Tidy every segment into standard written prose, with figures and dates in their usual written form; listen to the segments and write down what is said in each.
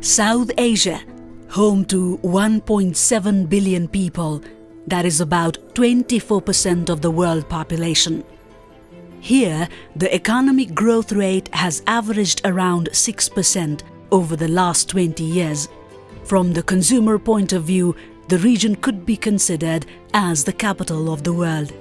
South Asia, home to 1.7 billion people, that is about 24% of the world population. Here, the economic growth rate has averaged around 6% over the last 20 years. From the consumer point of view, the region could be considered as the capital of the world.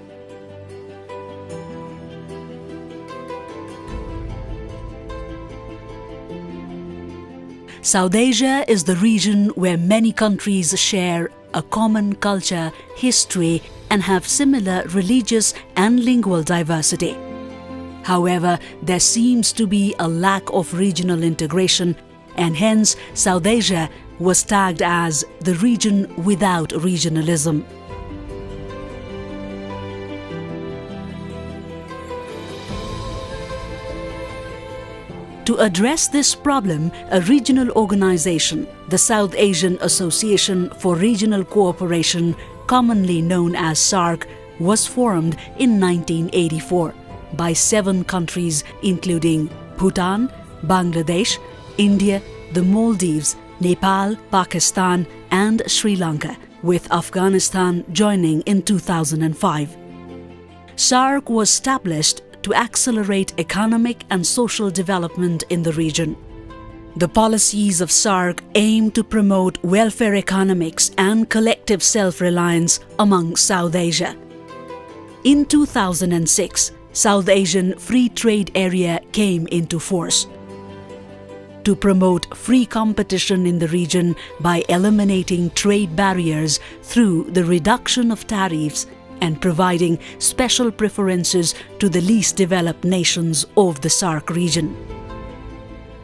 South Asia is the region where many countries share a common culture, history, and have similar religious and lingual diversity. However, there seems to be a lack of regional integration, and hence South Asia was tagged as the region without regionalism. To address this problem, a regional organization, the South Asian Association for Regional Cooperation, commonly known as SAARC, was formed in 1984 by 7 countries including Bhutan, Bangladesh, India, the Maldives, Nepal, Pakistan and Sri Lanka, with Afghanistan joining in 2005. SAARC was established to accelerate economic and social development in the region. The policies of SAARC aim to promote welfare economics and collective self-reliance among South Asia. In 2006, South Asian Free Trade Area came into force. To promote free competition in the region by eliminating trade barriers through the reduction of tariffs and providing special preferences to the least developed nations of the SAARC region.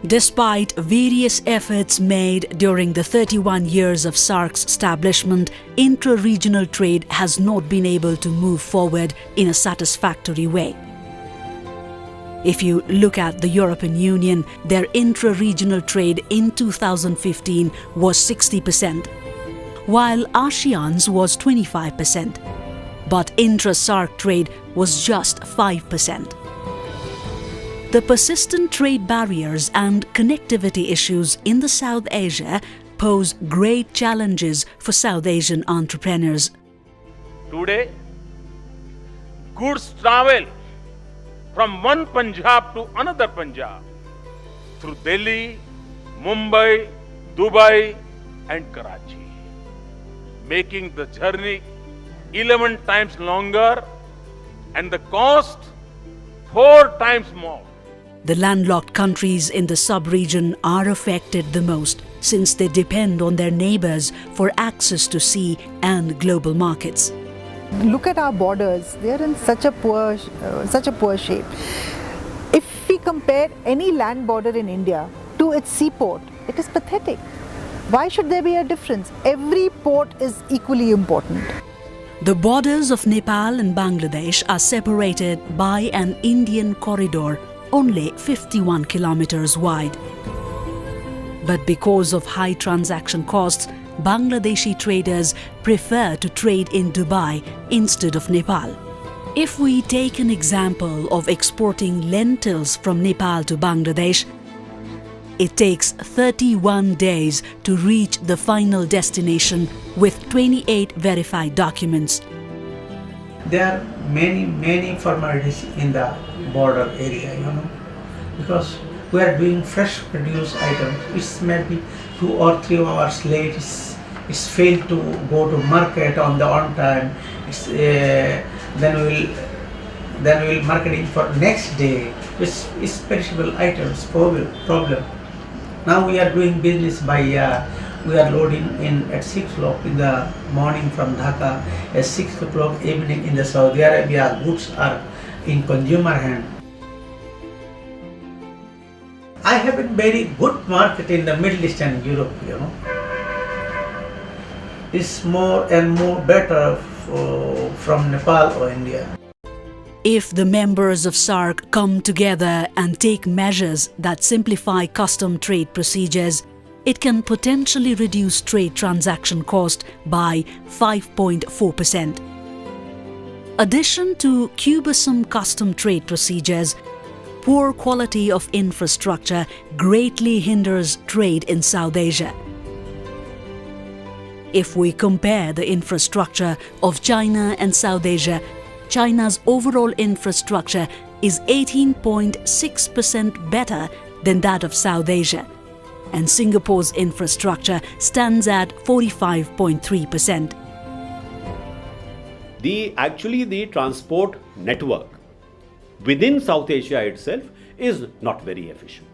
Despite various efforts made during the 31 years of SAARC's establishment, intra-regional trade has not been able to move forward in a satisfactory way. If you look at the European Union, their intra-regional trade in 2015 was 60%, while ASEAN's was 25%. But intra-SAARC trade was just 5%. The persistent trade barriers and connectivity issues in the South Asia pose great challenges for South Asian entrepreneurs. Today, goods travel from one Punjab to another Punjab through Delhi, Mumbai, Dubai and Karachi, making the journey 11 times longer and the cost 4 times more. The landlocked countries in the sub-region are affected the most since they depend on their neighbors for access to sea and global markets. Look at our borders, they are in such a poor shape. If we compare any land border in India to its seaport, it is pathetic. Why should there be a difference? Every port is equally important. The borders of Nepal and Bangladesh are separated by an Indian corridor only 51 kilometers wide. But because of high transaction costs, Bangladeshi traders prefer to trade in Dubai instead of Nepal. If we take an example of exporting lentils from Nepal to Bangladesh, it takes 31 days to reach the final destination with 28 verified documents. There are many formalities in the border area, because we are doing fresh produce items, which may be 2 or 3 hours late, it's failed to go to market on time. Then we'll marketing for next day, which is perishable items problem. Now we are doing business by we are loading in at 6 o'clock in the morning from Dhaka, at 6 o'clock evening in the Saudi Arabia. Goods are in consumer hand. I have a very good market in the Middle East and Europe, It's more and more better from Nepal or India. If the members of SAARC come together and take measures that simplify custom trade procedures, it can potentially reduce trade transaction cost by 5.4%. Addition to cumbersome custom trade procedures, poor quality of infrastructure greatly hinders trade in South Asia. If we compare the infrastructure of China and South Asia, China's overall infrastructure is 18.6% better than that of South Asia, and Singapore's infrastructure stands at 45.3%. The transport network within South Asia itself is not very efficient.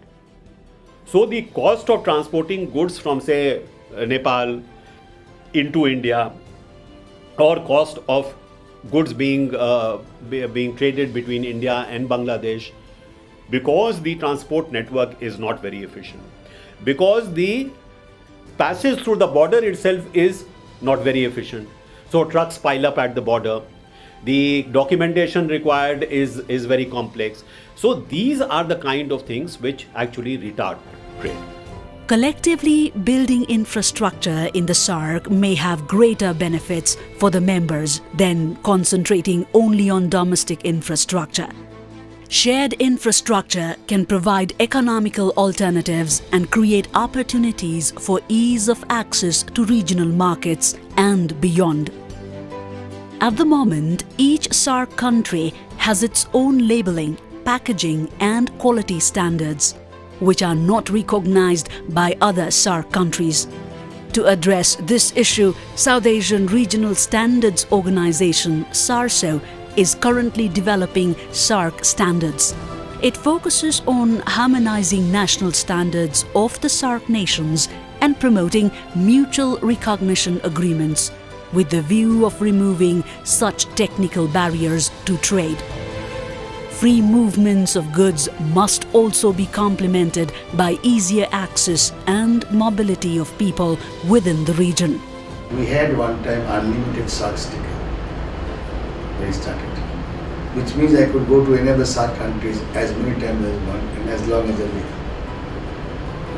So the cost of transporting goods from, say, Nepal into India, or cost of goods being traded between India and Bangladesh, because the transport network is not very efficient, because the passage through the border itself is not very efficient. So trucks pile up at the border. The documentation required is very complex. So these are the kind of things which actually retard trade. Collectively, building infrastructure in the SAARC may have greater benefits for the members than concentrating only on domestic infrastructure. Shared infrastructure can provide economical alternatives and create opportunities for ease of access to regional markets and beyond. At the moment, each SAARC country has its own labeling, packaging and quality standards, which are not recognized by other SAARC countries. To address this issue, South Asian Regional Standards Organization (SARSO) is currently developing SAARC standards. It focuses on harmonizing national standards of the SAARC nations and promoting mutual recognition agreements with the view of removing such technical barriers to trade. Free movements of goods must also be complemented by easier access and mobility of people within the region. We had one time unlimited SAARC sticker when it started, which means I could go to any of the SAARC countries as many times as I want and as long as I live.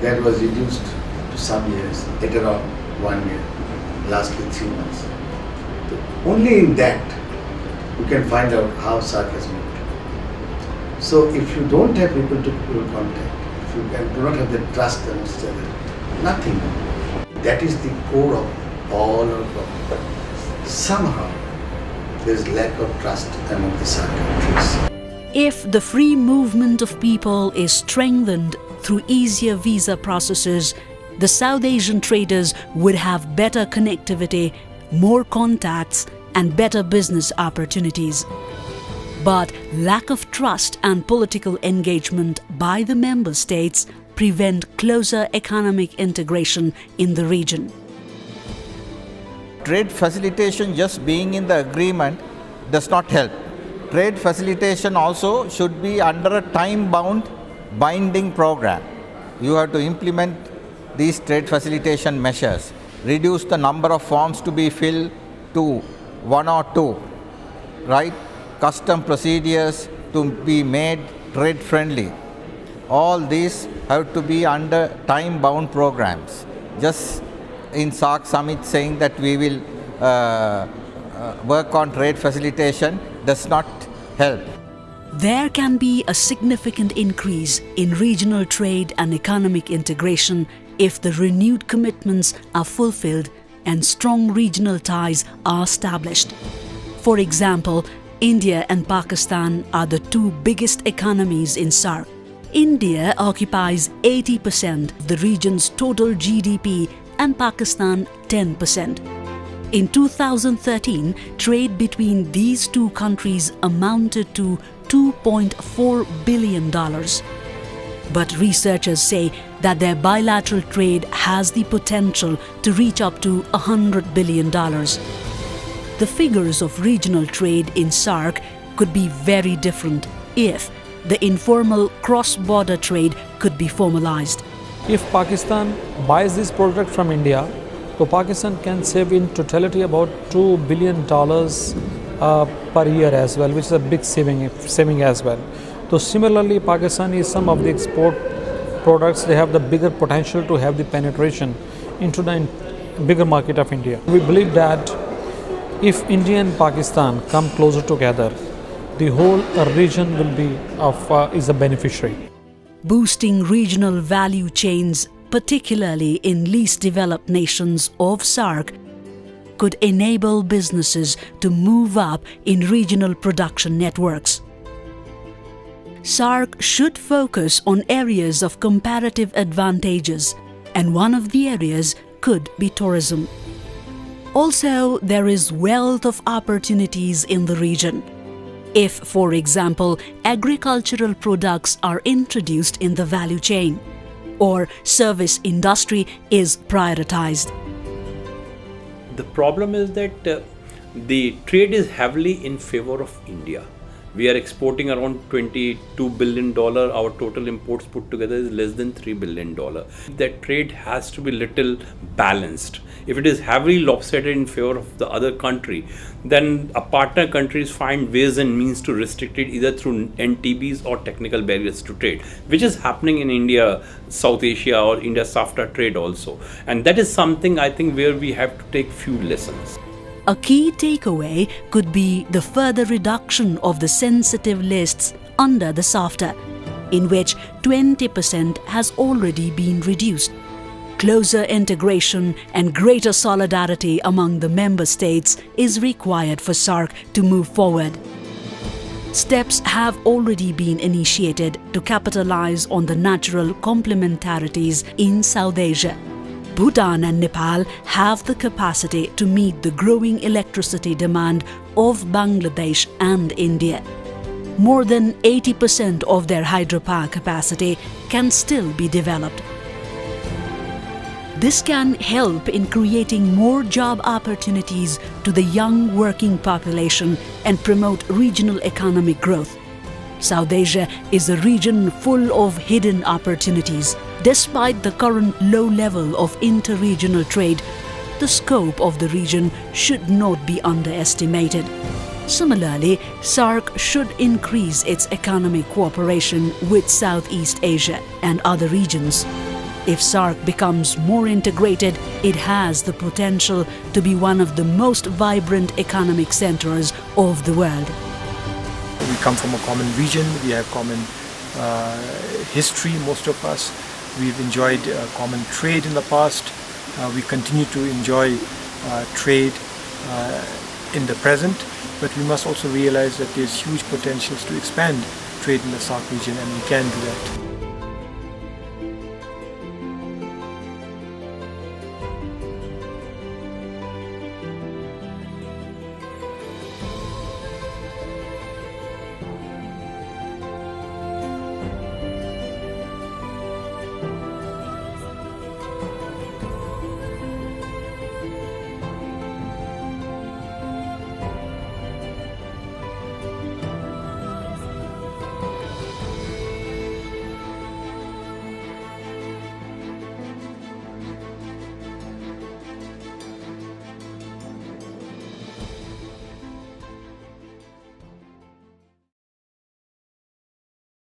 That was reduced to some years, at around 1 year, lastly 3 months. So only in that you can find out how SAARC has moved. So if you don't have people-to-people contact, if you do not have the trust amongst each other, nothing. That is the core of all our problems. Somehow there is lack of trust among the SAARC countries. If the free movement of people is strengthened through easier visa processes, the South Asian traders would have better connectivity, more contacts, and better business opportunities. But lack of trust and political engagement by the member states prevent closer economic integration in the region. Trade facilitation just being in the agreement does not help. Trade facilitation also should be under a time-bound binding program. You have to implement these trade facilitation measures, reduce the number of forms to be filled to 1 or 2, right? Custom procedures to be made trade friendly. All these have to be under time-bound programs. Just in SAARC summit saying that we will work on trade facilitation does not help. There can be a significant increase in regional trade and economic integration if the renewed commitments are fulfilled and strong regional ties are established. For example, India and Pakistan are the two biggest economies in SAARC. India occupies 80% of the region's total GDP and Pakistan 10%. In 2013, trade between these two countries amounted to $2.4 billion. But researchers say that their bilateral trade has the potential to reach up to $100 billion. The figures of regional trade in SAARC could be very different if the informal cross-border trade could be formalized. If Pakistan buys this product from India, so Pakistan can save in totality about $2 billion per year as well, which is a big saving as well. So similarly, Pakistan is some of the export products, they have the bigger potential to have the penetration into the bigger market of India. We believe that if India and Pakistan come closer together, the whole region will be is a beneficiary. Boosting regional value chains, particularly in least developed nations of SAARC, could enable businesses to move up in regional production networks. SAARC should focus on areas of comparative advantages, and one of the areas could be tourism. Also, there is wealth of opportunities in the region. If, for example, agricultural products are introduced in the value chain, or service industry is prioritized. The problem is that the trade is heavily in favor of India. We are exporting around $22 billion. Our total imports put together is less than $3 billion. That trade has to be little balanced. If it is heavily lopsided in favor of the other country, then our partner countries find ways and means to restrict it either through NTBs or technical barriers to trade, which is happening in India, South Asia, or India-SAFTA trade also. And that is something I think where we have to take few lessons. A key takeaway could be the further reduction of the sensitive lists under the SAFTA, in which 20% has already been reduced. Closer integration and greater solidarity among the member states is required for SAARC to move forward. Steps have already been initiated to capitalize on the natural complementarities in South Asia. Bhutan and Nepal have the capacity to meet the growing electricity demand of Bangladesh and India. More than 80% of their hydropower capacity can still be developed. This can help in creating more job opportunities to the young working population and promote regional economic growth. South Asia is a region full of hidden opportunities. Despite the current low level of inter-regional trade, the scope of the region should not be underestimated. Similarly, SAARC should increase its economic cooperation with Southeast Asia and other regions. If SAARC becomes more integrated, it has the potential to be one of the most vibrant economic centers of the world. We come from a common region, we have common history, most of us. We've enjoyed common trade in the past. We continue to enjoy trade in the present, but we must also realize that there's huge potentials to expand trade in the SAARC region, and we can do that.